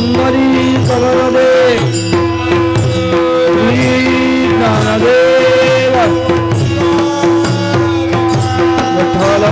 कुंभरी कवरदे ज्ञानदेव विठ्ठल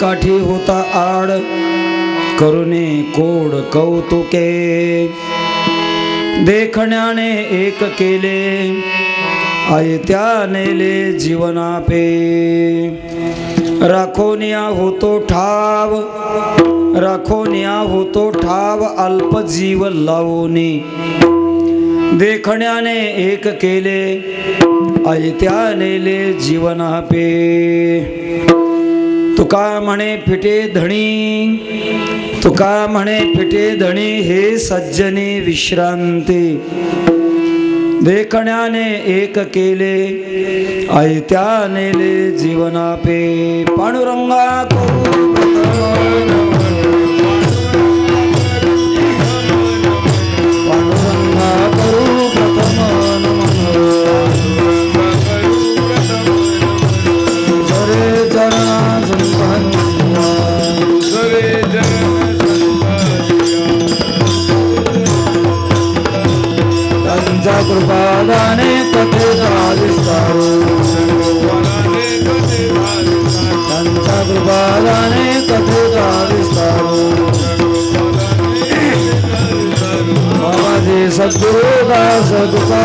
काठी होता आड करुणे कोड कौतुके देखण्याने एक केले आयत्या नेले जीवनापे राखोनिया होतो ठाव अल्प जीव लावोनी देखण्याने एक केले आयत्या नेले जीवनापे तुका म्हणे फिटे धणी हे सज्जने विश्रांती देखण्याने एक केले आयत्या नेले जीवनापे पांडुरंगा करू प्रथम कृपादाने कथेचा विस्तारो त्यांच्या कृपादाने कथेचा विस्तारो बाबाजी सद्गुरु दास तुका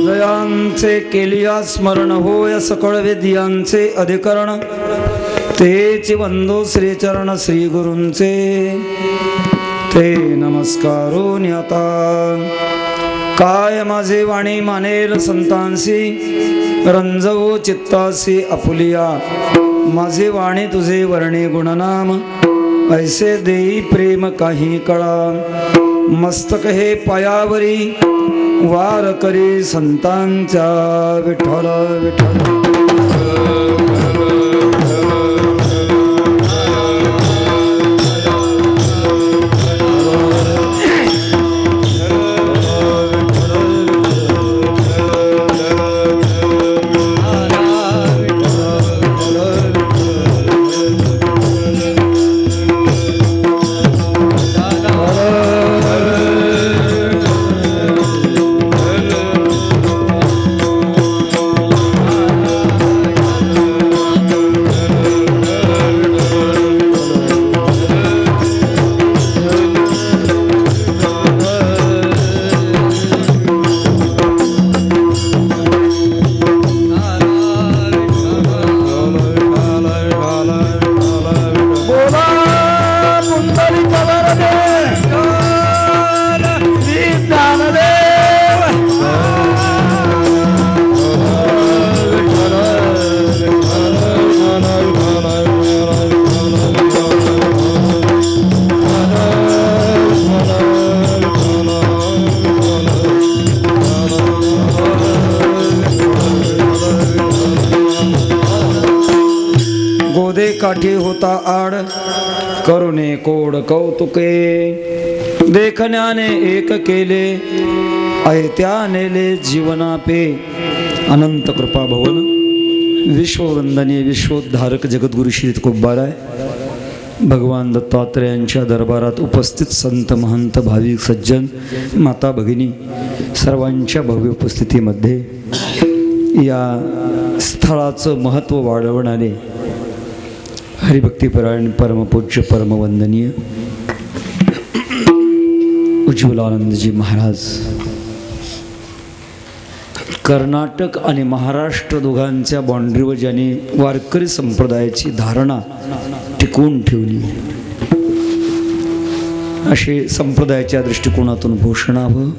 जयांचे केलिया स्मरण होय सकळ वेद्यांचे अधिकरण तेची वंदो श्रीचरण श्री गुरूंचे ते नमस्कारो न्याता काय माझे वाणी मानेल संतांसी रंजवो चित्तासी आपुलिया माझे वाणी तुझे वर्णे गुणनाम ऐसे देई प्रेम काही कळा मस्तक हे पायावरी वार करी संतांच्या विठ्ठल विठ्ठल काठी होता आड करुणे कोड कौतुके देखण्याने एक केले ऐत्या नेले जीवनापे अनंत कृपा भवन विश्ववंदनीय विश्वोद्धारक जगद्गुरु श्री तुकोबाराय भगवान दत्तात्रेयांच्या दरबारात उपस्थित संत महंत भाविक सज्जन माता भगिनी सर्वांच्या भव्य उपस्थितीमध्ये या स्थळाचं महत्त्व वाढवणारे हरिभक्तीपरायण परमपूज्य परमवंदनीय उज्ज्वलानंदजी महाराज कर्नाटक आणि महाराष्ट्र दोघांच्या बाँड्रीवर ज्यांनी वारकरी संप्रदायाची धारणा टिकवून ठेवली असे संप्रदायाच्या दृष्टिकोनातून घोषणावं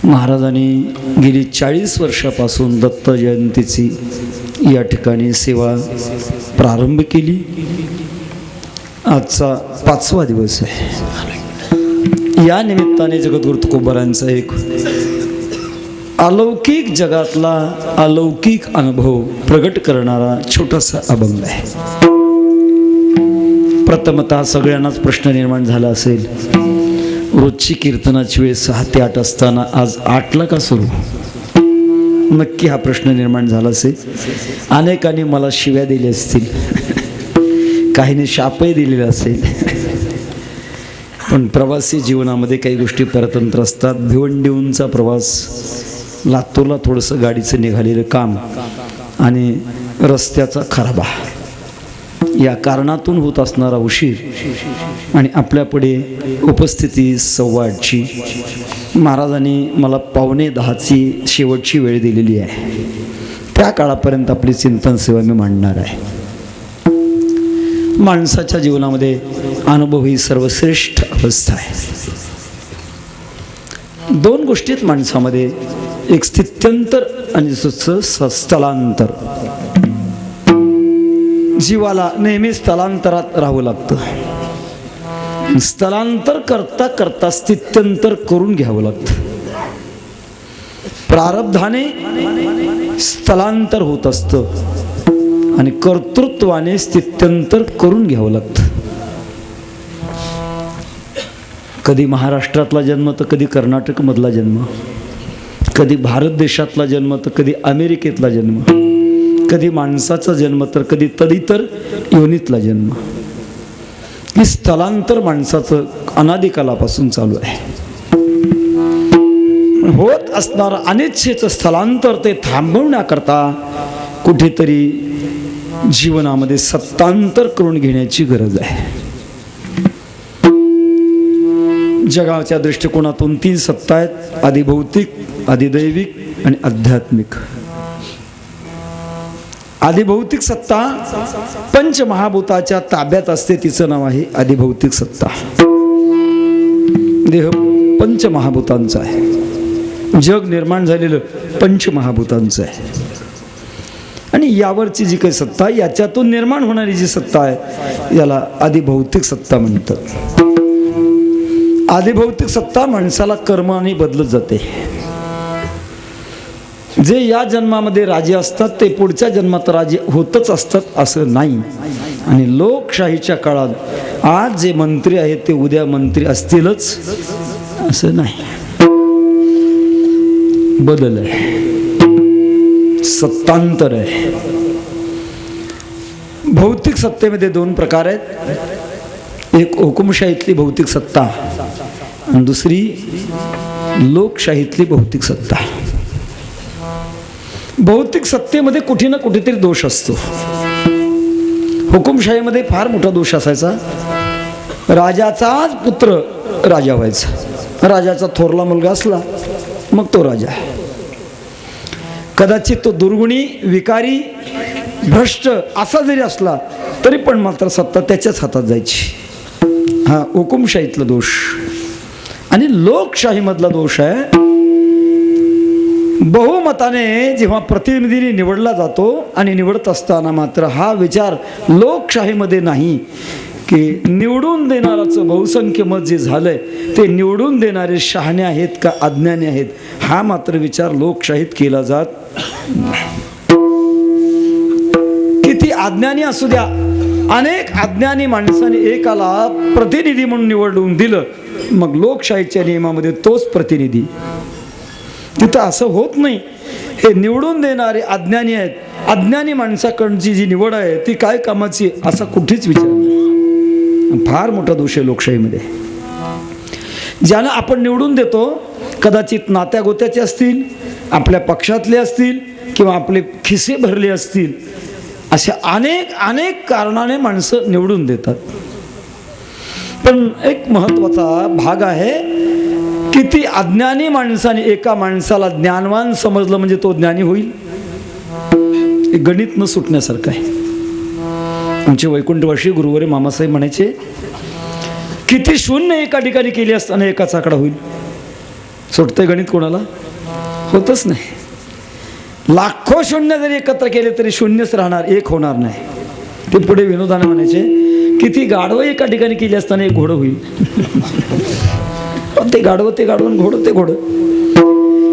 महाराजांनी गेली 40 वर्षापासून दत्त जयंतीची या ठिकाणी सेवा प्रारंभ केली. आजचा 5वा दिवस आहे. या निमित्ताने जगद्गुरु तुकोबारांचा एक अलौकिक जगातला अलौकिक अनुभव प्रगट करणारा छोटासा अभंग आहे. प्रथमतः सगळ्यांनाच प्रश्न निर्माण झाला असेल, रोजची कीर्तनाची वेळ 6 ते 8 असताना आज 8ला का सुरू? नक्की हा प्रश्न निर्माण झाला असेल. अनेकांनी मला शिव्या दिल्या असतील, काहींनी शापही दिलेला असेल. पण प्रवासी जीवनामध्ये काही गोष्टी परतंत्र असतात. भिवंडीहूनचा प्रवास, लातूरला थोडंसं गाडीचं निघालेलं काम आणि रस्त्याचा खराबा या कारणातून होत असणारा उशीर आणि आपल्यापुढे उपस्थिती 8:15ची. महाराजांनी मला 9:45ची शेवटची वेळ दिलेली आहे. त्या काळापर्यंत आपली चिंतन सेवा मी मांडणार आहे. माणसाच्या जीवनामध्ये अनुभव ही सर्वश्रेष्ठ अवस्था आहे. 2 गोष्टी आहेत माणसामध्ये, एक स्थित्यंतर आणि स्थलांतर. जीवाला नेहमी स्थलांतरात राहावं लागतं. स्थलांतर करता करता स्थित्यंतर करून घ्यावं लागतं. प्रारब्धाने स्थलांतर होत असतं आणि कर्तृत्वाने स्थित्यंतर करून घ्यावं लागतं. कधी महाराष्ट्रातला जन्म तर कधी कर्नाटकमधला जन्म, कधी भारत देशातला जन्म तर कधी अमेरिकेतला जन्म, कधी माणसाचा जन्म तर कधी तदितर योनीतला जन्म. ही स्थलांतर माणसाचं अनादिकालापासून चालू आहे. होत असणारं अनिच्छेचं स्थलांतर ते थांबवण्याकरता कुठेतरी जीवनामध्ये सत्तांतर करून घेण्याची गरज आहे. जगाच्या दृष्टिकोनातून 3 सत्ता आहेत, आदिभौतिक, आदिदैविक आणि आध्यात्मिक. आदिभौतिक सत्ता पंचमहाभूताच्या ताब्यात असते, तिचं नाव आहे आदिभौतिक सत्ता. देह पंचमहाभूतांचा आहे. जग निर्माण झालेलं पंचमहाभूतांचं आहे. आणि यावरची जी काही सत्ता, याच्यातून निर्माण होणारी जी सत्ता आहे याला आदिभौतिक सत्ता म्हणतात. आदिभौतिक सत्ता माणसाला कर्माने बदलत जाते. जे या जन्मामध्ये राजे असतात ते पुढच्या जन्मात राजे होतच असतात असं नाही. आणि लोकशाहीच्या काळात आज जे मंत्री आहेत ते उद्या मंत्री असतीलच असं नाही. बदल आहे, सत्तांतर आहे. भौतिक सत्तेमध्ये 2 प्रकार आहेत. एक हुकुमशाहीतली भौतिक सत्ता आणि दुसरी लोकशाहीतली भौतिक सत्ता. भौतिक सत्तेमध्ये कुठे ना कुठेतरी दोष असतो. हुकुमशाहीमध्ये फार मोठा दोष असायचा. राजाचाच पुत्र राजा व्हायचा. राजाचा थोरला मुलगा असला मग तो राजा. कदाचित तो दुर्गुणी, विकारी, भ्रष्ट असा जरी असला तरी पण मात्र सत्ता त्याच्याच हातात जायची. हा हुकुमशाहीतला दोष. आणि लोकशाहीमधला दोष आहे, बहुमताने जेव्हा प्रतिनिधी निवडला जातो आणि निवडत असताना मात्र हा विचार लोकशाहीमध्ये नाही की निवडून देणाराचं बहुसंख्य मत जे झालंय ते निवडून देणारे शहाणे आहेत का अज्ञानी आहेत, हा मात्र विचार लोकशाहीत केला जात. किती अज्ञानी असू द्या, अनेक अज्ञानी माणसाने एकाला प्रतिनिधी म्हणून निवडून दिलं, मग लोकशाहीच्या नियमामध्ये तोच प्रतिनिधी. तिथं असं होत नाही. हे निवडून देणारे अज्ञानी आहेत. अज्ञानी माणसाकडची जी निवड आहे ती काय कामाची असा कुठेच विचार नाही. फार मोठा दोष आहे लोकशाहीमध्ये. ज्यांना आपण निवडून देतो कदाचित नात्या गोत्याचे असतील, आपल्या पक्षातले असतील, किंवा आपले खिसे भरले असतील, अशा अनेक अनेक कारणाने माणसं निवडून देतात. पण एक महत्त्वाचा भाग आहे की ती अज्ञानी माणसाने एका माणसाला ज्ञानवान समजलं म्हणजे तो ज्ञानी होईल, हे गणित न सुटण्यासारखं आहे. आमचे वैकुंठवासी गुरुवारी मामासाहेब म्हणायचे, किती शून्य एका ठिकाणी केली असताना एकाच आकडा होईल. सुटतंय गणित कोणाला? होतच नाही. लाखो शून्य जरी एकत्र केले तरी शून्यच राहणार, एक होणार नाही. ते पुढे विनोदाने म्हणायचे, किती गाढवं एका ठिकाणी केली असताना एक घोडं होईल. ते गाढवं घोडं ते घोडं.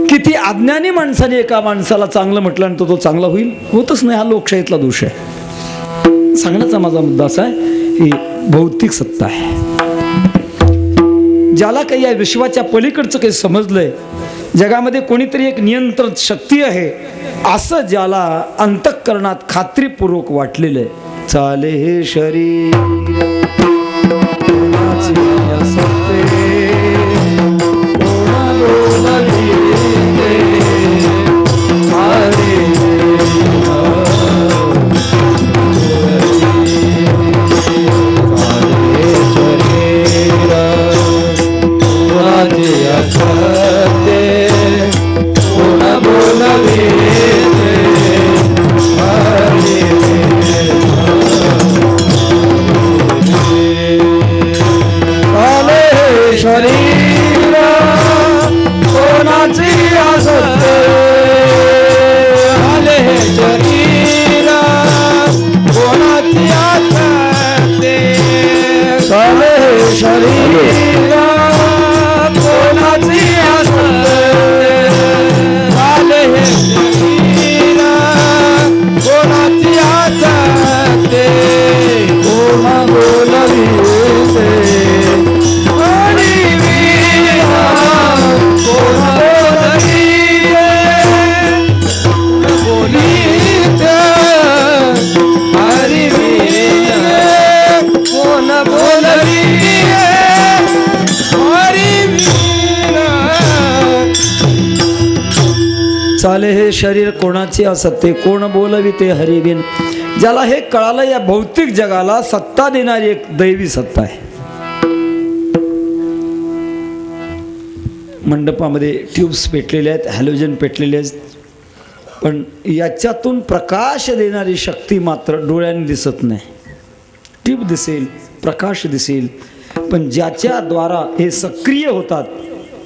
किती अज्ञानी माणसाने एका माणसाला चांगलं म्हटलं आणि तो चांगला होईल, होतच नाही. हा लोकशाहीतला दोष आहे. सांगण्याचा माझा मुद्दा असा आहे, ही भौतिक सत्ता आहे. ज्याला काही या विश्वाच्या पलीकडचं काही समजलंय, जगामध्ये कोणीतरी एक नियंत्रण शक्ती आहे असं ज्याला अंतःकरणात खात्रीपूर्वक वाटलेलं आहे, चाले हे शरीर चाले हे शरीर कोणाचे असत्य, कोण बोलविते हरिबिन. ज्याला हे कळालं, या भौतिक जगाला सत्ता देणारी एक दैवी सत्ता आहे. मंडपामध्ये ट्यूब्स पेटलेले आहेत, हॅलोजन पेटलेले आहेत, पण याच्यातून प्रकाश देणारी शक्ती मात्र डोळ्यांनी दिसत नाही. ट्यूब दिसेल, प्रकाश दिसेल, पण ज्याच्याद्वारा हे सक्रिय होतात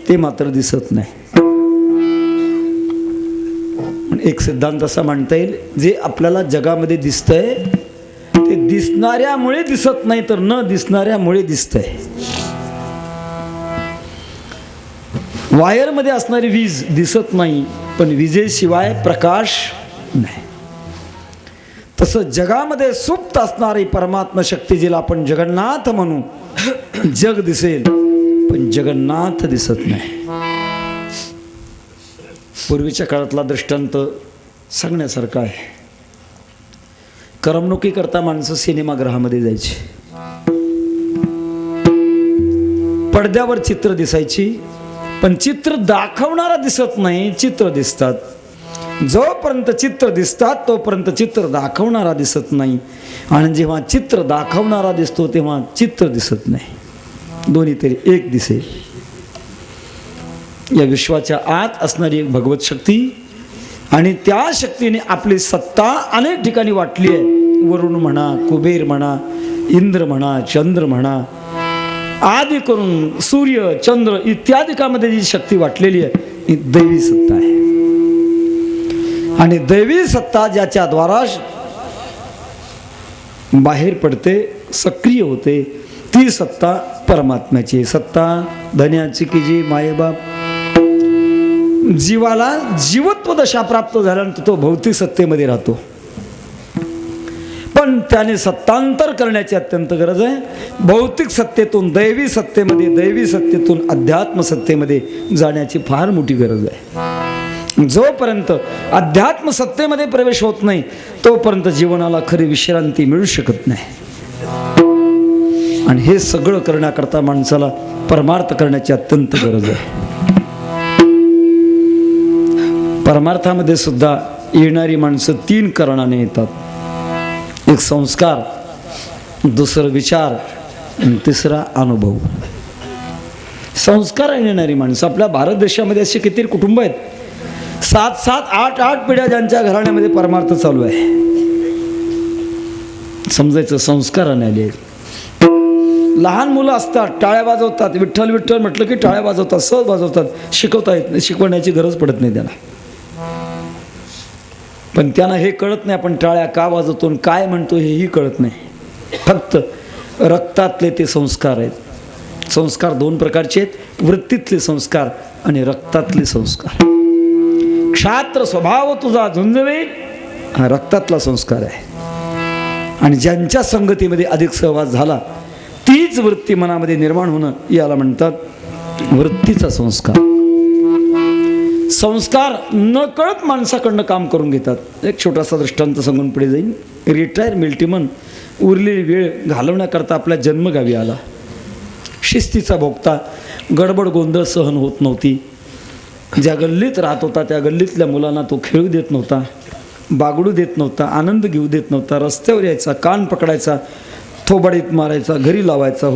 ते मात्र दिसत नाही. एक सिद्धांत असा म्हणता येईल, जे आपल्याला जगामध्ये दिसतंय ते दिसणाऱ्यामुळे दिसत नाही, तर न दिसणाऱ्यामुळे दिसतंय. वायरमध्ये असणारी वीज दिसत नाही, पण विजेशिवाय प्रकाश नाही. तसं जगामध्ये सुप्त असणारी परमात्मा शक्ती, जिला आपण जगन्नाथ म्हणू, जग दिसेल पण जगन्नाथ दिसत नाही. पूर्वीच्या काळातला दृष्टांत सांगण्यासारखा आहे. करमणुकीकरता माणसं सिनेमागृहामध्ये जायची. पडद्यावर चित्र दिसायची, पण चित्र दाखवणारा दिसत नाही, चित्र दिसतात. जोपर्यंत चित्र दिसतात तोपर्यंत चित्र दाखवणारा दिसत नाही, आणि जेव्हा चित्र दाखवणारा दिसतो तेव्हा चित्र दिसत नाही. दोन्ही तरी एक दिसेल. या विश्वाच्या आत असणारी एक भगवत शक्ती, आणि त्या शक्तीने आपली सत्ता अनेक ठिकाणी वाटली आहे. वरुण म्हणा, कुबेर म्हणा, इंद्र म्हणा, चंद्र म्हणा, आदी करून सूर्य, चंद्र इत्यादिकामध्ये जी शक्ती वाटलेली आहे ही दैवी सत्ता आहे. आणि दैवी सत्ता ज्याच्या द्वारा बाहेर पडते, सक्रिय होते, ती सत्ता परमात्म्याची सत्ता. धन्याची की जी मायेबाप. जीवाला जीवत्व दशा प्राप्त झाल्यानंतर तो भौतिक सत्तेमध्ये राहतो, पण पण त्याने सत्तांतर करण्याची अत्यंत गरज आहे. भौतिक सत्तेतून दैवी सत्तेमध्ये, दैवी सत्तेतून अध्यात्म सत्तेमध्ये जाण्याची फार मोठी गरज आहे. जोपर्यंत अध्यात्म सत्तेमध्ये प्रवेश होत नाही तोपर्यंत जीवनाला खरी विश्रांती मिळू शकत नाही. आणि हे सगळं करण्याकरता माणसाला परमार्थ करण्याची अत्यंत गरज आहे. परमार्थामध्ये सुद्धा येणारी माणसं 3 कारणाने येतात. एक संस्कार, दुसरं विचार आणि तिसरा अनुभव. संस्काराने येणारी माणसं आपल्या भारत देशामध्ये असे किती कुटुंब आहेत, 7-7, 8-8 पिढ्या ज्यांच्या घराण्यामध्ये परमार्थ चालू आहे. समजायचं संस्काराने आले. लहान मुलं असतात, टाळ्या वाजवतात, विठ्ठल विठ्ठल म्हटलं की टाळ्या वाजवतात, सहज वाजवतात. शिकवता येत नाही, शिकवण्याची गरज पडत नाही त्यांना. पण त्यांना हे कळत नाही आपण टाळ्या का वाजवतो आणि काय म्हणतो हेही कळत नाही. फक्त रक्तातले ते संस्कार आहेत. संस्कार 2 प्रकारचे आहेत, वृत्तीतले संस्कार आणि रक्तातले संस्कार. क्षात्र स्वभाव तुझा झुंजवेल हा रक्तातला संस्कार आहे. आणि ज्यांच्या संगतीमध्ये अधिक सहवास झाला तीच वृत्ती मनामध्ये निर्माण होणं याला म्हणतात वृत्तीचा संस्कार. संस्कार न कळत माणसाकडनं काम करून घेतात. एक छोटासा दृष्टांत सांगून पुढे जाईन. रिटायर मिलिटरीमन उरलेली वेळ घालवण्याकरता आपल्या जन्मगावी आला. शिस्तीचा भोगता, गडबड गोंधळ सहन होत नव्हती. ज्या गल्लीत राहत होता त्या गल्लीतल्या मुलांना तो खेळू देत नव्हता, बागडू देत नव्हता, आनंद घेऊ देत नव्हता. रस्त्यावर यायचा, कान पकडायचा, थोबाडीत मारायचा, घरी लावायचा,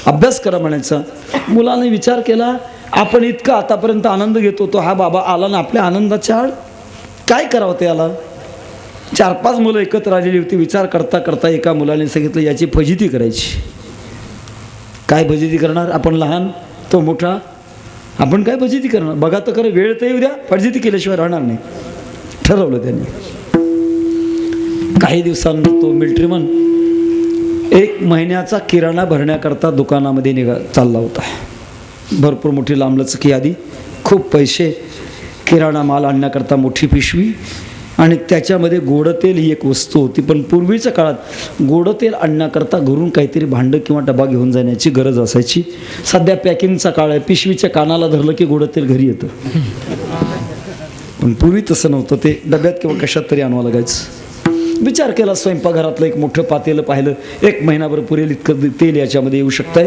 अभ्यास करा म्हणायचा. मुलाने विचार केला आपण इतका आतापर्यंत आनंद घेत होतो, हा बाबा आला ना आपल्या आनंदाच्या आड, काय करावं त्याला. 4-5 मुलं एकत्र आलेली होती. विचार करता करता एका मुलाने सांगितलं याची फजिती करायची. काय फजिती करणार, आपण लहान तो मोठा, आपण काय फजिती करणार, बघा तर खरं वेळ तर येऊ द्या, फजिती केल्याशिवाय राहणार नाही. ठरवलं त्याने. काही दिवसांनी तो मिलिटरीमन 1 महिन्याचा किराणा भरण्याकरता दुकानामध्ये चालला होता. भरपूर मोठी लांबलचक यादी, खूप पैसे, किराणा माल आणण्याकरता मोठी पिशवी आणि त्याच्यामध्ये गोडतेल ही एक वस्तू होती. पण पूर्वीच्या काळात गोडतेल आणण्याकरता घरून काहीतरी भांडं किंवा डबा घेऊन जाण्याची गरज असायची. सध्या पॅकिंगचा काळ आहे, पिशवीच्या कानाला धरलं की गोडतेल घरी येतं. पण पूर्वी तसं नव्हतं, ते डब्यात किंवा कशात तरी आणावं लागायचं. विचार केला, स्वयंपाकघरातलं एक मोठं पातेलं पाहिलं, 1 महिनाभर पुरेल इतकं तेल याच्यामध्ये येऊ शकतंय.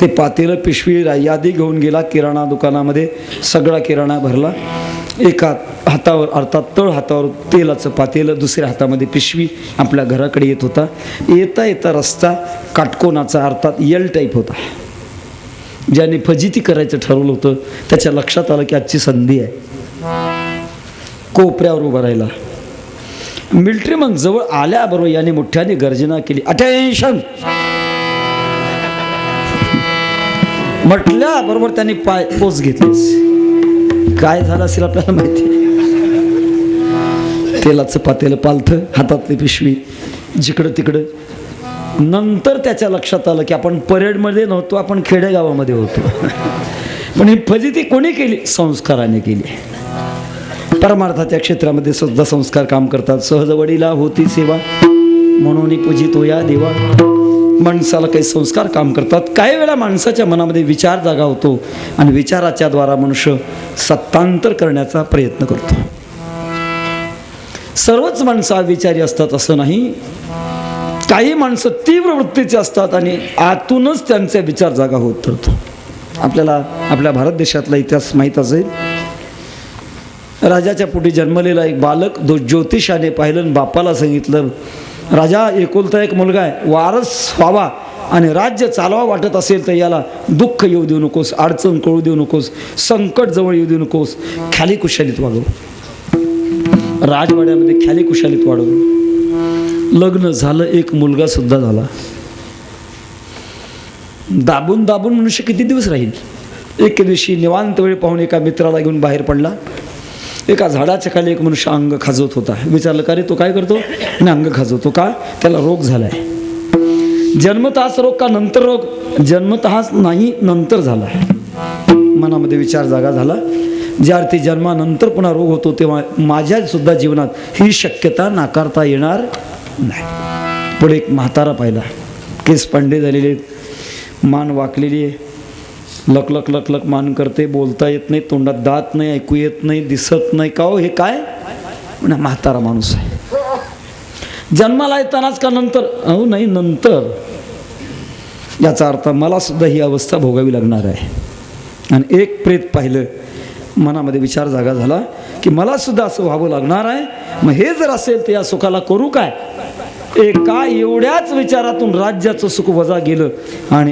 ते पातेलं पिशवी यादी घेऊन गेला किराणा दुकानामध्ये, सगळा किराणा भरला. एका हातावर अर्थात तळ हातावर तेलाचं पातेलं, दुसऱ्या हातामध्ये पिशवी आपल्या घराकडे येत होता. येता येता रस्ता काटकोनाचा अर्थात एल टाईप होता. ज्याने फजिती करायचं ठरवलं होतं त्याच्या लक्षात आलं की आजची संधी आहे. कोपऱ्यावर उभं राहिला. मिलिटरी मग जवळ आल्याबरोबर याने मोठ्याने गर्जना केली, अटेन्शन म्हटल्याबरोबर त्यांनी पोच घेतलीस. काय झालं असेल आपल्याला माहिती. तेलाचं पातेलं पालथं, हातातली पिशवी जिकडं तिकडं. नंतर त्याच्या लक्षात आलं की आपण परेडमध्ये नव्हतो, आपण खेडेगावामध्ये होतो. पण ही फजिती कोणी केली, संस्काराने केली. परमार्थाच्या क्षेत्रामध्ये सुद्धा संस्कार काम करतात. सहज वडीला होती सेवा म्हणून पूजितो या देवा. माणसाला काही संस्कार काम करतात. काही वेळा माणसाच्या मनामध्ये विचार जागा होतो आणि विचाराच्या द्वारा मनुष्य सत्तांतर करण्याचा प्रयत्न करतो. सर्वच माणसं विचारी असतात असं नाही. काही माणसं तीव्र वृत्तीचे असतात आणि आतूनच त्यांचे विचार जागा होत ठरतो. आपल्याला आपल्या भारत देशातला इतिहास माहीत असेल. राजाच्या पोटी जन्मलेला एक बालक ज्योतिषाने पाहिलं आणि बापाला सांगितलं, राजा एकुलता एक मुलगा आहे, वारस व्हावा आणि राज्य चालवा वाटत असेल तर याला दुःख येऊ देऊ नकोस, अडचण कळू देऊ नकोस, संकट जवळ येऊ देऊ नकोस, ख्याली कुशालीत वागव. राजवाड्यामध्ये ख्याली कुशालीत वाढव. लग्न झालं, एक मुलगा सुद्धा झाला. दाबून दाबून मनुष्य किती दिवस राहील. एक दिवशी निवांत वेळ पाहून एका मित्राला घेऊन बाहेर पडला. एका झाडाच्या खाली एक मनुष्य अंग खाजवत होता. विचारलं, का रे तो काय करतो. आणि अंग खाजवतो का, त्याला रोग झालाय. जन्मतःच रोग का नंतर रोग. जन्मतःच नाही, नंतर झाला. मनामध्ये विचार जागा झाला, ज्या अर्थी जन्मानंतर पुन्हा रोग होतो तेव्हा माझ्या सुद्धा जीवनात ही शक्यता नाकारता येणार नाही. पुढे एक म्हातारा पाहिला, केस पांढरे झालेले आहेत, मान वाकलेली आहे, लक लक लक लक मान करते, बोलता येत नाही, तोंडात दात नाही, ऐकू येत नाही, दिसत नाही. का हो, हे काय? म्हणजे म्हातारा माणूस आहे. जन्माला येतानाच का नंतर? अहो नाही, नंतर. याचा अर्थ मला सुद्धा ही अवस्था भोगावी लागणार आहे. आणि एक प्रेत पाहिलं, मनामध्ये विचार जागा झाला की मला सुद्धा असं व्हावं लागणार आहे. मग हे जर असेल तर या सुखाला करू काय? एका एवढ्याच विचारातून राज्याचं सुख वजा गेलं आणि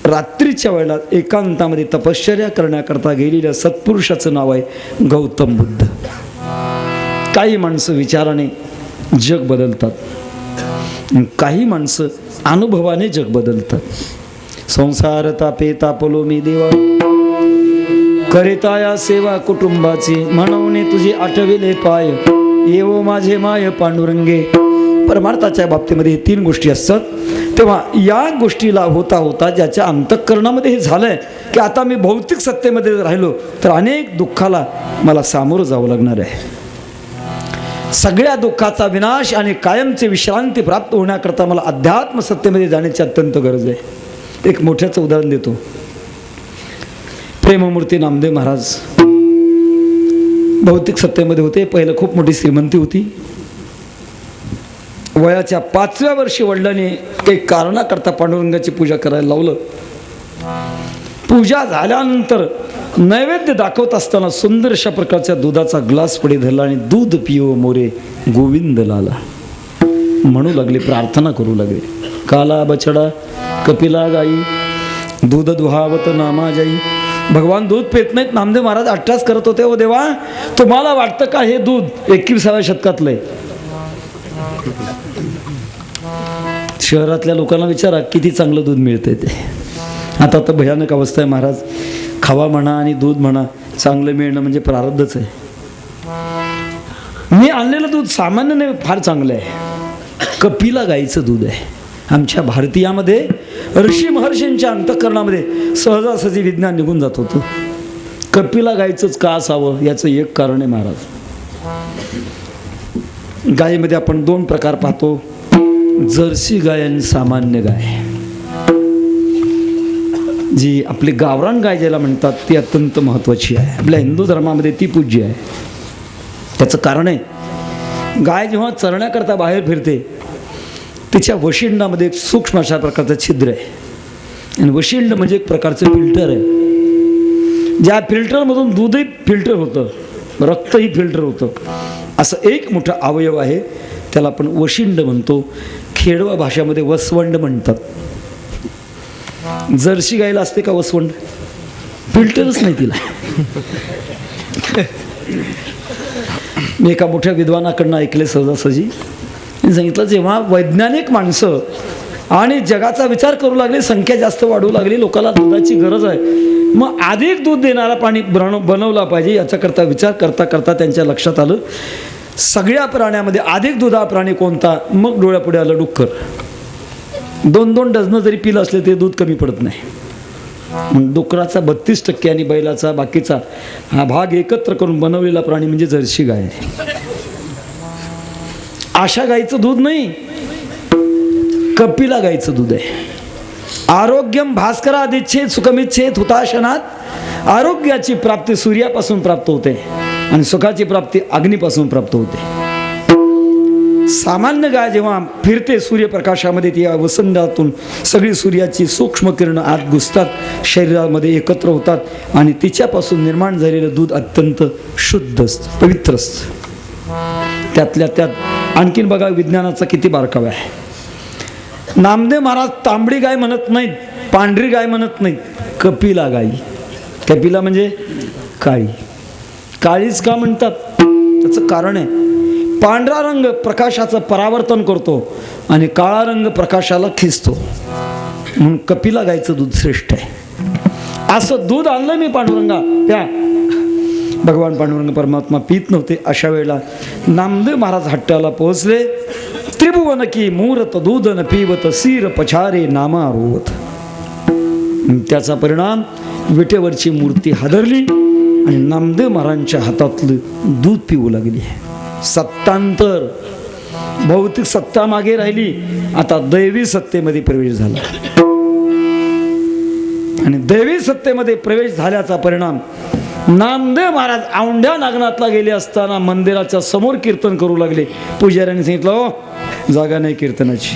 रात्रीच्या वेळेला एकांतामध्ये तपश्चर्या करण्याकरता गेलेल्या सत्पुरुषाचं नाव आहे गौतम बुद्ध. काही माणसं विचाराने जग बदलतात, काही माणसं अनुभवाने जग बदलतात. संसार तापे तापलो मी देवा, करिता या सेवा कुटुंबाची, म्हणून तुझे आठविले पाय, येवो माझे माय पांडुरंगे. परमार्थाच्या बाबतीमध्ये हे 3 गोष्टी असतात. तेव्हा या गोष्टीला होता होता ज्याच्या अंतःकरणामध्ये हे झालंय की आता मी भौतिक सत्तेमध्ये राहिलो तर अनेक दुःखाला मला सामोरं जावं लागणार आहे. सगळ्या दुःखाचा विनाश आणि कायमची विश्रांती प्राप्त होण्याकरता मला अध्यात्म सत्तेमध्ये जाण्याची अत्यंत गरज आहे. एक मोठ्याचं उदाहरण देतो. प्रेममूर्ती नामदेव महाराज भौतिक सत्तेमध्ये होते. पहिलं खूप मोठी श्रीमंती होती. वयाच्या 5व्या वर्षी वडिलांनी काही कारणाकरता पांडुरंगाची पूजा करायला लावलं. पूजा झाल्यानंतर नैवेद्य दाखवत असताना सुंदर अशा प्रकारच्या दुधाचा ग्लास पुढे धरला आणि दूध पिओ मोरे गोविंद लाला म्हणू लागले, प्रार्थना करू लागले. काला बछडा कपिला गाई, दूध दुहावत नामा जाई. भगवान दूध पेत नाहीत. नामदेव महाराज अट्टास करत होते, ओ देवा तुम्हाला वाटतं का हे दूध 21व्या शतकातलं आहे? शहरातल्या लोकांना विचारा किती चांगलं दूध मिळतंय ते. आता तर भयानक अवस्था आहे महाराज. खावा म्हणा आणि दूध म्हणा चांगलं मिळणं म्हणजे प्रारब्धच आहे. मी आणलेलं दूध सामान्य फार चांगलं आहे. कपिला गाईचं दूध आहे. आमच्या भारतीयामध्ये ऋषी महर्षींच्या अंतःकरणामध्ये सहजासहजी विज्ञान निघून जात होतं. कपिला गाईचंच का असावं याचं एक कारण आहे महाराज. गायीमध्ये आपण 2 प्रकार पाहतो, जर्सी गाय आणि सामान्य गाय. जी आपली गावरान गाय ज्याला म्हणतात ती अत्यंत महत्त्वाची आहे. आपल्या हिंदू धर्मामध्ये ती पूज्य आहे. त्याचं कारण आहे, गाय जेव्हा चरण्याकरता बाहेर फिरते तिच्या वशिंडामध्ये एक सूक्ष्म अशा प्रकारचं छिद्र आहे. आणि वशिंड म्हणजे एक प्रकारचं फिल्टर आहे. ज्या फिल्टरमधून दूधही फिल्टर होतं, रक्तही फिल्टर होतं. असं एक मोठा अवयव आहे, त्याला आपण वशिंड म्हणतो. खेडवा भाषेमध्ये वसवंड म्हणतात. जर्सी गायला असते का वसवंड? फिल्टरच नाही तिला. मी एका मोठ्या विद्वानाकडनं ऐकले सहजासहजी. सांगितलं, जेव्हा वैज्ञानिक माणसं आणि जगाचा विचार करू लागले, संख्या जास्त वाढू लागली, लोकांना दुधाची गरज आहे, मग अधिक दूध देणारा प्राणी बनवला पाहिजे. याच्याकरता विचार करता करता त्यांच्या लक्षात आलं सगळ्या प्राण्यामध्ये अधिक दुधा प्राणी कोणता? मग डोळ्यापुढे आलं डुक्कर. 2-2 डझन जरी पिलं असले ते दूध कमी पडत नाही. मग डुकराचा 32% आणि बैलाचा बाकीचा हा भाग एकत्र करून बनवलेला प्राणी म्हणजे जर्सी गाय. अशा गाईचं दूध नाही, कपिला गाईचं दूध आहे. आरोग्यम भास्करादिच्छेद सुखमिच्छेद हुताशनात. आरोग्याची प्राप्ती सूर्यापासून प्राप्त होते आणि सुखाची प्राप्ती अग्नीपासून प्राप्त होते. सामान्य गाय जेव्हा फिरते सूर्यप्रकाशामध्ये, ती वसंतातून सगळी सूर्याची सूक्ष्म किरण आत घुसतात, शरीरामध्ये एकत्र होतात आणि तिच्यापासून निर्माण झालेलं दूध अत्यंत शुद्ध असतं, पवित्र असतं. त्यातल्या त्यात आणखीन बघा विज्ञानाचा किती बारकावा आहे. नामदेव महाराज तांबडी गाय म्हणत नाहीत, पांढरी गाय म्हणत नाहीत, कपिला गाई. कपिला म्हणजे काळी. काळीच का म्हणतात? त्याचं कारण आहे, पांढरा रंग प्रकाशाचं परावर्तन करतो आणि काळा रंग प्रकाशाला खिचतो, म्हणून कपिला गायचं दूध श्रेष्ठ आहे. असं दूध आणलं मी पांडुरंगा प्या. भगवान पांडुरंग परमात्मा पित नव्हते. अशा वेळेला नामदेव महाराज हट्टाला पोहोचले. त्रिभुवन की मूरत दूधन पिवत सीर पछारे नामा रोवत. त्याचा परिणाम विटेवरची मूर्ती हादरली आणि नामदेव महाराजांच्या हातातलं दूध पिऊ लागली. सत्तांतर भौतिक सत्ता मागे राहिली, आता दैवी सत्तेमध्ये प्रवेश झाला. आणि दैवी सत्तेमध्ये प्रवेश झाल्याचा परिणाम नामदेव महाराज औंढ्या नागनाथला गेले असताना मंदिराच्या समोर कीर्तन करू लागले. पुजाऱ्यांनी सांगितलं, हो जागा नाही कीर्तनाची.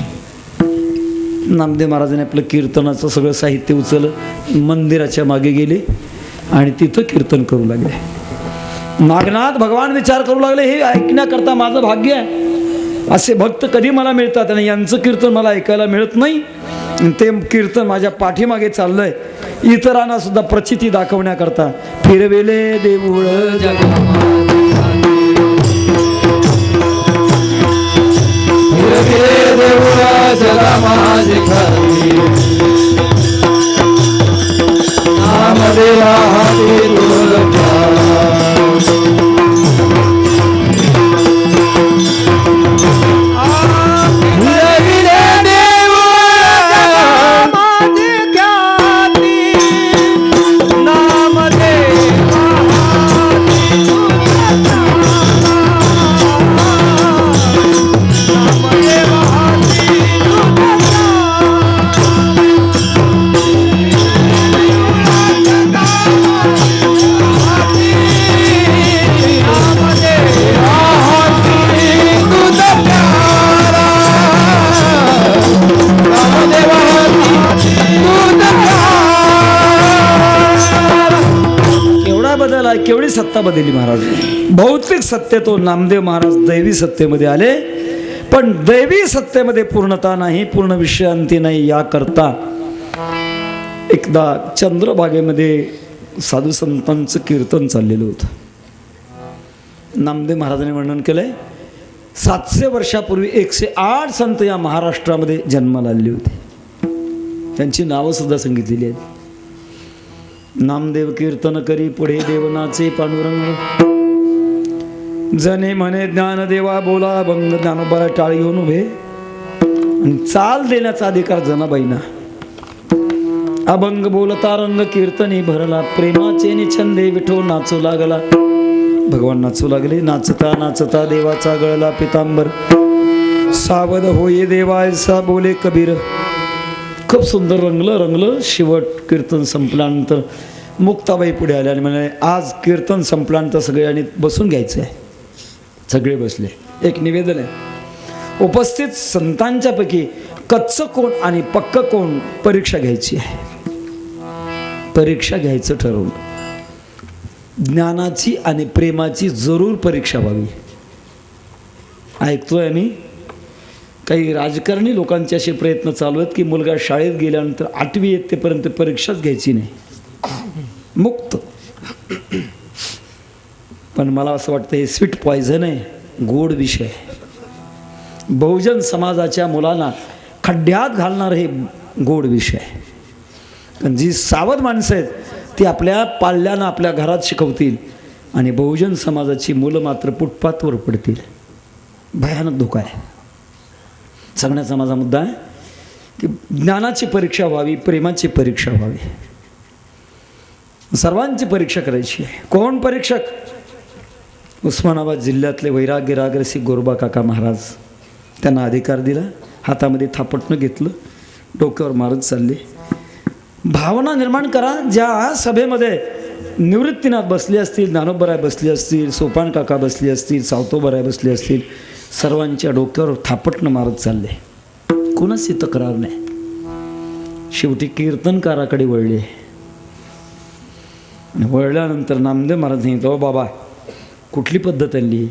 नामदेव महाराजांनी आपलं कीर्तनाचं सगळं साहित्य उचललं, मंदिराच्या मागे गेले आणि तिथं कीर्तन करू लागले. नागनाथ भगवान विचार करू लागले, हे ऐकण्याकरता माझं भाग्य आहे, असे भक्त कधी मला मिळतात आणि यांचं कीर्तन मला ऐकायला मिळत नाही. ते कीर्तन माझ्या पाठीमागे चाललंय, इतरांना सुद्धा प्रचिती दाखवण्याकरता. फिरवेले देऊळ केवढी सत्ता बदलली महाराज. भौतिक सत्तेतून नामदेव महाराज दैवी सत्तेमध्ये आले, पण दैवी सत्तेमध्ये पूर्णता नाही, पूर्ण विश्रांती नाही. याकरता एकदा चंद्रभागेमध्ये साधू संतांचं कीर्तन चाललेलं होतं. नामदेव महाराजांनी वर्णन केलंय, 700 वर्षापूर्वी 108 संत या महाराष्ट्रामध्ये जन्माला आलेले होते. त्यांची नावं सुद्धा सांगितलेली आहेत. नामदेव कीर्तन करी पुढे देवनाचे पांडुरंग, जने म्हणे ज्ञानदेवा बोला भंग, ज्ञानोबाला टाळी घेऊन उभे आणि चाल देण्याचा अधिकार जनाबाईंना. अभंग बोलता रंग कीर्तनी भरला, प्रेमाचे निछंदे विठो नाचू लागला. भगवान नाचू लागले. नाचता नाचता देवाचा गळला पितांबर, सावध होये देवायसा बोले कबीर. खूप सुंदर रंगलं. शेवट कीर्तन संपल्यानंतर मुक्ताबाई पुढे आल्या आणि म्हणाले, आज कीर्तन संपल्यानंतर सगळ्यांनी बसून घ्यायचं आहे. सगळे बसले. एक निवेदन आहे, उपस्थित संतांच्या पैकी कच्चं कोण आणि पक्क कोण परीक्षा घ्यायची आहे. परीक्षा घ्यायचं ठरवलं. ज्ञानाची आणि प्रेमाची जरूर परीक्षा व्हावी. ऐकतोय आम्ही काही राजकारणी लोकांचे असे प्रयत्न चालू आहेत की मुलगा शाळेत गेल्यानंतर 8वी येतेपर्यंत परीक्षाच घ्यायची नाही, मुक्त. पण मला असं वाटतं हे स्वीट पॉयझन आहे, गोड विषय. बहुजन समाजाच्या मुलांना खड्ड्यात घालणार हे गोड विषय. कारण जी सावध माणसं आहेत ती आपल्या पाल्यानं आपल्या घरात शिकवतील आणि बहुजन समाजाची मुलं मात्र फुटपाथवर पडतील. भयानक धोका आहे. सांगण्याचा माझा मुद्दा आहे की ज्ञानाची परीक्षा व्हावी, प्रेमाची परीक्षा व्हावी, सर्वांची परीक्षा करायची आहे. कोण परीक्षक? उस्मानाबाद जिल्ह्यातले वैराग्य रागरसिक गोरोबा काका महाराज. त्यांना अधिकार दिला, हातामध्ये थापटणं घेतलं, डोक्यावर मारत चालले. भावना निर्माण करा. ज्या सभेमध्ये निवृत्तीनाथ बसले असतील, ज्ञानोबराय बसले असतील, सोपान काका बसले असतील, सावतोबराय बसले असतील, सर्वांच्या डोक्यावर थापटणं मारत चालले. कोणाची तक्रार नाही. शेवटी कीर्तनकाराकडे वळले. वळल्यानंतर नामदेव महाराज सांगितलं, ओ बाबा कुठली पद्धत आणली?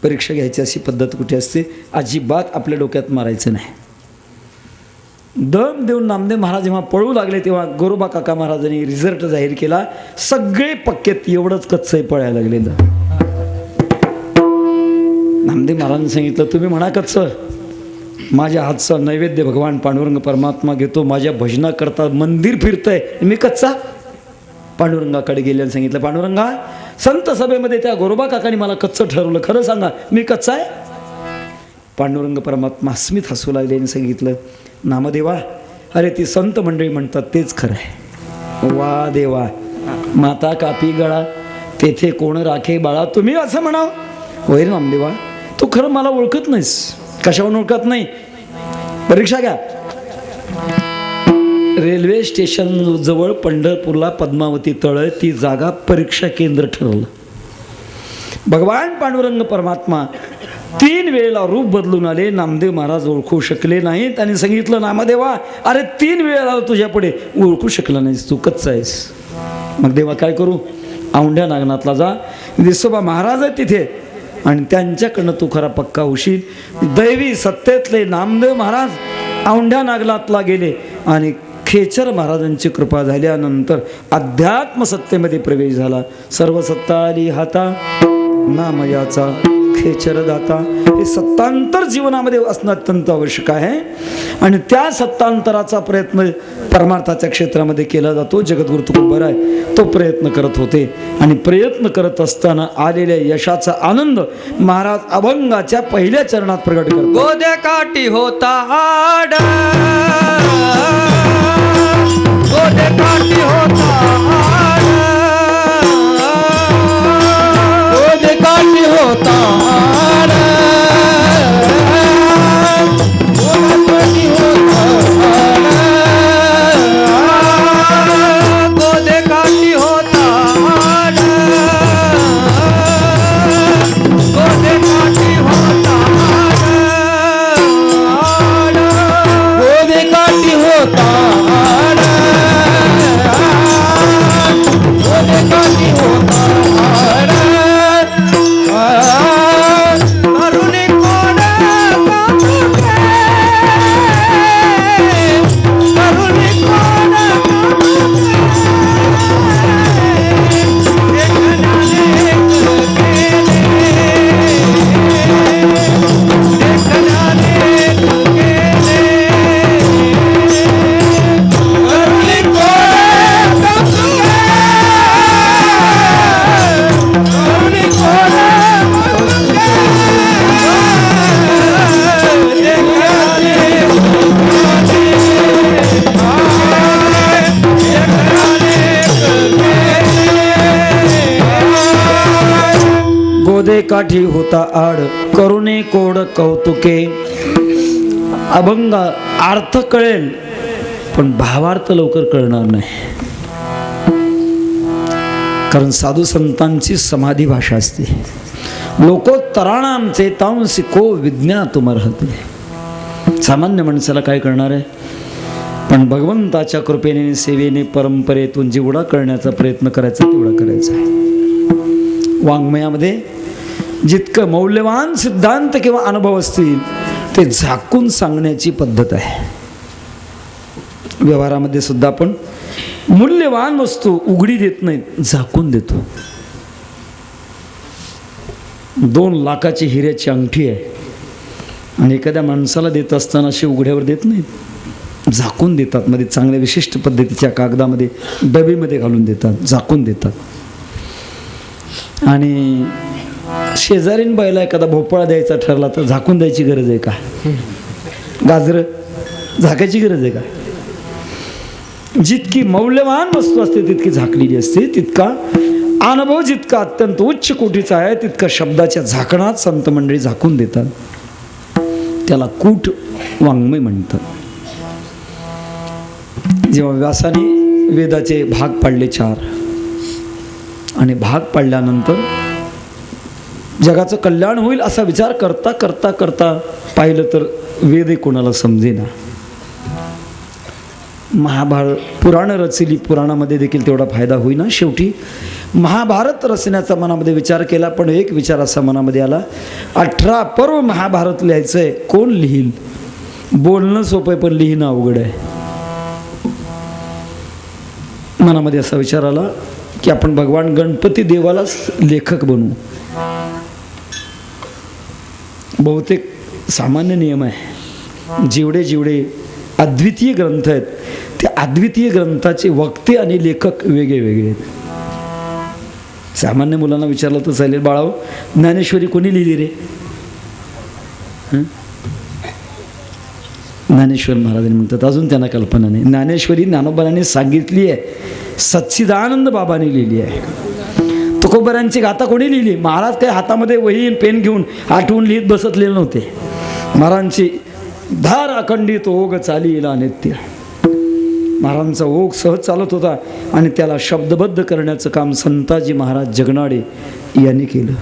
परीक्षा घ्यायची अशी पद्धत कुठे असते? अजिबात आपल्या डोक्यात मारायचं नाही. दम देऊन नामदेव महाराज जेव्हा पळू लागले तेव्हा गोरोबा काका महाराजांनी रिझल्ट जाहीर केला. सगळे पक्केत, एवढंच कच्चं पळायला लागलेलं. नामदेव महाराजांनी सांगितलं, तुम्ही म्हणा कच्चं, माझ्या हातचा नैवेद्य भगवान पांडुरंग परमात्मा घेतो, माझ्या भजनाकरता मंदिर फिरतंय, मी कच्चा? पांडुरंगाकडे गेले आणि सांगितलं, पांडुरंगा संत सभेमध्ये त्या गोरोबा काकांनी मला कच्चं ठरवलं, खरं सांगा मी कच्चा आहे? पांडुरंग परमात्मा अस्मित हसू लागले आणि सांगितलं, नामदेवा अरे ती संत मंडळी म्हणतात तेच खरं आहे. वा देवा, माता कापी गळा तेथे कोण राखे बाळा, तुम्ही असं म्हणाव? होय नामदेवा, तू खरं मला ओळखत नाहीस. कशावरून ओळखत नाही? परीक्षा घ्या. रेल्वे स्टेशन जवळ पंढरपूरला पद्मावती तळ ती जागा परीक्षा केंद्र ठरवलं. भगवान पांडुरंग परमात्मा 3 वेळेला रूप बदलून आले. नामदेव महाराज ओळखू शकले नाहीत आणि सांगितलं, नामदेवा अरे 3 वेळेला तुझ्या पुढे ओळखू शकला नाहीस, तू कच्चा आहेस. मग देवा काय करू? औंढ्या नागनाथला जा, विसोबा महाराज आहे तिथे आणि त्यांच्याकडनं तू खरा पक्का होशील. दैवी सत्तेतले नामदेव महाराज औंढ्या नागनाथला गेले आणि खेचर महाराजांची कृपा झाल्यानंतर अध्यात्म सत्तेमध्ये प्रवेश झाला. सर्व सत्ता आली हाता, नाम याचा खेचर दाता. हे सत्तांतर जीवनामध्ये असणं अत्यंत आवश्यक आहे आणि त्या सत्तांतराचा प्रयत्न परमार्थाच्या क्षेत्रामध्ये केला जातो. जगद्गुरु तुकोबर आहे तो प्रयत्न करत होते आणि प्रयत्न करत असताना आलेल्या यशाचा आनंद महाराज अभंगाच्या पहिल्या चरणात प्रगट करतात. गोदे काठी होता आड, गोदे काठी होता आड, गोदे काठी होता आड, गोदे काठी होता आड, गोदे काठी होता आड, गोदे काठी होता आड, गोदे काठी होता आड, गोदे काठी होता आड. करुणे कोण कामुके, करुणे कोण कामुके, देखणारे केले, देखणारे केले. करुणे कोण कामुके, करुणे कोण कामुके, गोदे काठी होता आड, करुणे कोड कौतुके. अभंग अर्थ कळेल पण भावार्थ लवकर कळणार नाही, कारण साधू संतांची समाधी भाषा असते. लोकोत्तराणाम चेतांसी को विज्ञातुमर्हते. सामान्य माणसाला काय कळणार आहे? पण भगवंताच्या कृपेने सेवेने परंपरेतून जेवढा करण्याचा प्रयत्न करायचा तेवढा करायचा आहे. वाङ्मयामध्ये जितकं मौल्यवान सिद्धांत किंवा अनुभव असतील ते झाकून सांगण्याची पद्धत आहे. व्यवहारामध्ये सुद्धा आपण मूल्यवान वस्तू उघडी देत नाहीत, झाकून देतो. 2 लाखाची हिऱ्याची अंगठी आहे आणि एखाद्या माणसाला देत असताना अशी उघड्यावर देत नाहीत, झाकून देतात. मध्ये चांगल्या विशिष्ट पद्धतीच्या कागदामध्ये डबीमध्ये घालून देतात, झाकून देतात. आणि शेजारीन बाईला एखादा भोपळा द्यायचा ठरला तर झाकून द्यायची गरज आहे का? गाजरं झाकायची गरज आहे का? जितकी मौल्यवान वस्तू असते तितकी झाकलेली असते. तितका अनुभव जितका अत्यंत उच्च कोटीचा आहे तितका शब्दाच्या झाकणात संत मंडळी झाकून देतात. त्याला कूट वाङ्मय म्हणतात. जेव्हा व्यासाने वेदाचे भाग पाडले 4 आणि भाग पाडल्यानंतर जगाचं कल्याण होईल असा विचार करता करता करता पाहिलं तर वेद कोणाला समजेना. महाभारत पुराण रचली, पुराणामध्ये देखील तेवढा फायदा होईना. शेवटी महाभारत रचण्याचा मनामध्ये विचार केला, पण एक विचार असा मनामध्ये आला, 18 पर्व महाभारत लिहायचं आहे, कोण लिहील? बोलणं सोपं आहे पण लिहिणं अवघड आहे. मनामध्ये असा विचार आला की आपण भगवान गणपती देवालाच लेखक बनवू. बहुतेक सामान्य नियम आहे, जेवढे जेवढे अद्वितीय ग्रंथ आहेत त्या अद्वितीय ग्रंथाचे वक्ते आणि लेखक वेगळे वेगळे आहेत. सामान्य मुलांना विचारलं तर चालेल, बाळाओ ज्ञानेश्वरी कोणी लिहिली रे? ज्ञानेश्वर महाराजांनी म्हणतात. अजून त्यांना कल्पना नाही. ज्ञानेश्वरी ज्ञानोबांनी सांगितली आहे, सच्चिदानंद बाबांनी लिहिली आहे. तुकोबरांची गाथा कोणी लिहिली? महाराज काही हातामध्ये वही पेन घेऊन आठवून लिहित बसतलेले नव्हते. महाराजांची धार अखंडित ओघ चालीला नित्य. महाराजांचा ओघ सहज चालत होता आणि त्याला शब्दबद्ध करण्याचं काम संताजी महाराज जगनाडे यांनी केलं.